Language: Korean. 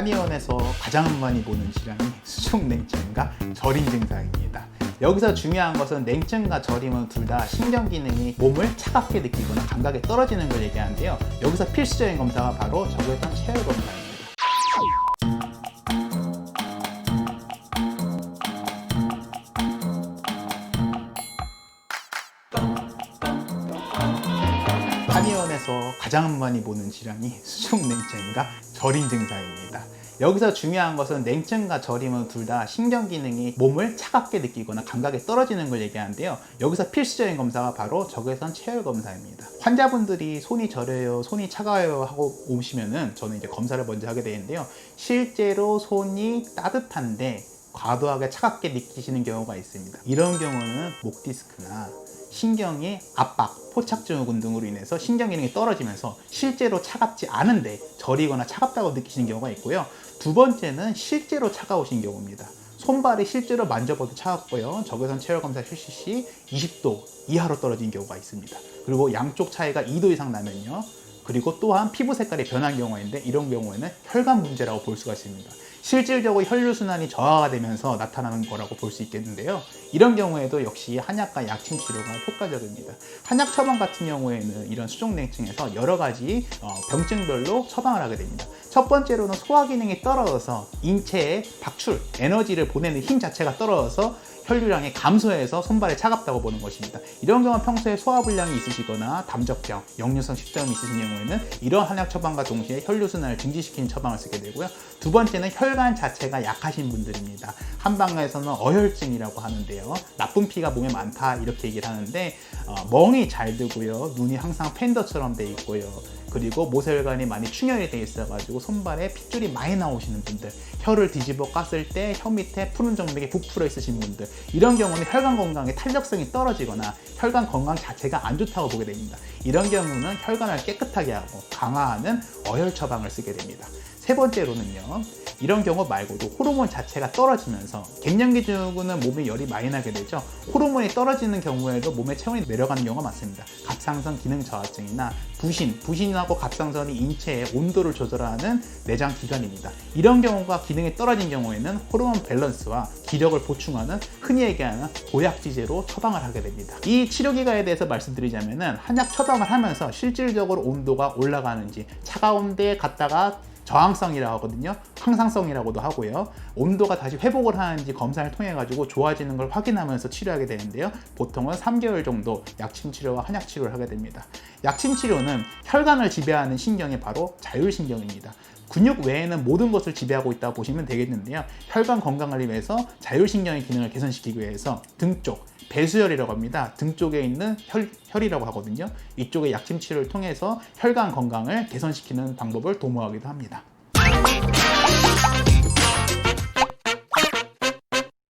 한의원에서 가장 많이 보는 질환이 수족냉증과 저림 증상입니다. 여기서 중요한 것은 냉증과 저림은 둘 다 신경 기능이 몸을 차갑게 느끼거나 감각이 떨어지는 걸 얘기하는데요. 여기서 필수적인 검사가 바로 적외선 체열 검사입니다. 한의원에서 가장 많이 보는 질환이 수족냉증과 저림 증상입니다. 여기서 중요한 것은 냉증과 저림은 둘 다 신경 기능이 몸을 차갑게 느끼거나 감각이 떨어지는 걸 얘기하는데요. 여기서 필수적인 검사가 바로 적외선 체열 검사입니다. 환자분들이 손이 저려요, 손이 차가워요 하고 오시면은 저는 이제 검사를 먼저 하게 되는데요. 실제로 손이 따뜻한데 과도하게 차갑게 느끼시는 경우가 있습니다. 이런 경우는 목 디스크나 신경의 압박, 포착증후군 등으로 인해서 신경 기능이 떨어지면서 실제로 차갑지 않은데 저리거나 차갑다고 느끼시는 경우가 있고요. 두 번째는 실제로 차가우신 경우입니다. 손발이 실제로 만져봐도 차갑고요. 적외선 체열 검사 실시 시 20도 이하로 떨어진 경우가 있습니다. 그리고 양쪽 차이가 2도 이상 나면요. 그리고 또한 피부 색깔이 변한 경우가 있는데 이런 경우에는 혈관 문제라고 볼 수가 있습니다. 실질적으로 혈류순환이 저하가 되면서 나타나는 거라고 볼 수 있겠는데요. 이런 경우에도 역시 한약과 약침 치료가 효과적입니다. 한약 처방 같은 경우에는 이런 수족냉증에서 여러 가지 병증별로 처방을 하게 됩니다. 첫 번째로는 소화 기능이 떨어져서 인체에 박출, 에너지를 보내는 힘 자체가 떨어져서 혈류량이 감소해서 손발이 차갑다고 보는 것입니다. 이런 경우는 평소에 소화불량이 있으시거나 담적병, 역류성 식도염이 있으신 경우에는 이런 한약 처방과 동시에 혈류순환을 증진시키는 처방을 쓰게 되고요. 두 번째는 혈관 자체가 약하신 분들입니다. 한방에서는 어혈증이라고 하는데요. 나쁜 피가 몸에 많다 이렇게 얘기를 하는데 멍이 잘 들고요. 눈이 항상 팬더처럼 돼 있고요. 그리고 모세혈관이 많이 충혈이 돼 있어가지고 손발에 핏줄이 많이 나오시는 분들, 혀를 뒤집어 깠을 때 혀 밑에 푸른 점맥이 부풀어 있으신 분들, 이런 경우는 혈관 건강의 탄력성이 떨어지거나 혈관 건강 자체가 안 좋다고 보게 됩니다. 이런 경우는 혈관을 깨끗하게 하고 강화하는 어혈 처방을 쓰게 됩니다. 세 번째로는요, 이런 경우 말고도 호르몬 자체가 떨어지면서 갱년기 증후군은 몸에 열이 많이 나게 되죠. 호르몬이 떨어지는 경우에도 몸의 체온이 내려가는 경우가 많습니다. 갑상선 기능 저하증이나 부신하고 갑상선이 인체의 온도를 조절하는 내장 기관입니다. 이런 경우가 기능이 떨어진 경우에는 호르몬 밸런스와 기력을 보충하는 흔히 얘기하는 보약지제로 처방을 하게 됩니다. 이 치료기간에 대해서 말씀드리자면은 한약 처방을 하면서 실질적으로 온도가 올라가는지 차가운 데 갔다가 저항성이라고 하거든요. 항상성이라고도 하고요. 온도가 다시 회복을 하는지 검사를 통해 가지고 좋아지는 걸 확인하면서 치료하게 되는데요. 보통은 3개월 정도 약침 치료와 한약 치료를 하게 됩니다. 약침 치료는 혈관을 지배하는 신경이 바로 자율신경입니다. 근육 외에는 모든 것을 지배하고 있다고 보시면 되겠는데요. 혈관 건강을 위해서 자율신경의 기능을 개선시키기 위해서 등 쪽, 배수혈이라고 합니다. 등 쪽에 있는 혈이라고 하거든요. 이쪽의 약침 치료를 통해서 혈관 건강을 개선시키는 방법을 도모하기도 합니다.